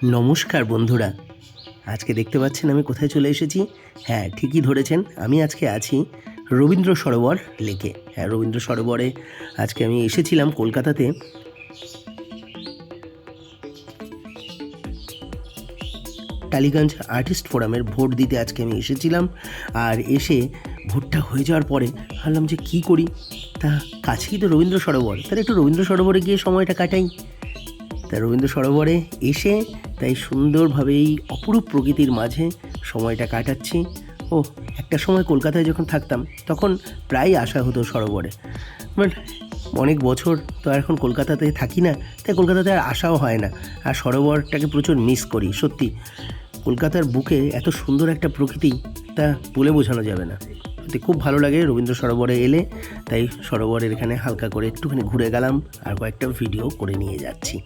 নমস্কার বন্ধুরা, আজকে দেখতে পাচ্ছেন আমি কোথায় চলে এসেছি। হ্যাঁ, ঠিকই ধরেছেন, আমি আজকে আছি রবীন্দ্র সরোবর লেকে। হ্যাঁ, রবীন্দ্র সরোবরে আজকে আমি এসেছিলাম কলকাতাতে। টালিগঞ্জ আর্টিস্ট ফোরামের ভোট দিতে আজকে আমি এসেছিলাম। আর এসে ভোটটা হয়ে যাওয়ার পরে ভাবলাম যে কী করি, তা কাছেই তো রবীন্দ্র সরোবর, তাহলে একটু রবীন্দ্র সরোবরে গিয়ে সময়টা কাটাই। তাই রবীন্দ্র সরোবরে এসে তাই সুন্দরভাবে এই অপরূপ প্রকৃতির মাঝে সময়টা কাটাচ্ছি। ও, একটা সময় কলকাতায় যখন থাকতাম তখন প্রায় আসা হতো সরোবরে, বাট অনেক বছর তো আর এখন কলকাতাতে থাকি না, তাই কলকাতাতে আর আসাও হয় না। আর সরোবরটাকে প্রচুর মিস করি সত্যি। কলকাতার বুকে এত সুন্দর একটা প্রকৃতি, তা বলে বোঝানো যাবে না। সত্যি খুব ভালো লাগে রবীন্দ্র সরোবরে এলে, তাই সরোবরের এখানে হালকা করে একটুখানি ঘুরে গেলাম আর কয়েকটা ভিডিও করে নিয়ে যাচ্ছি।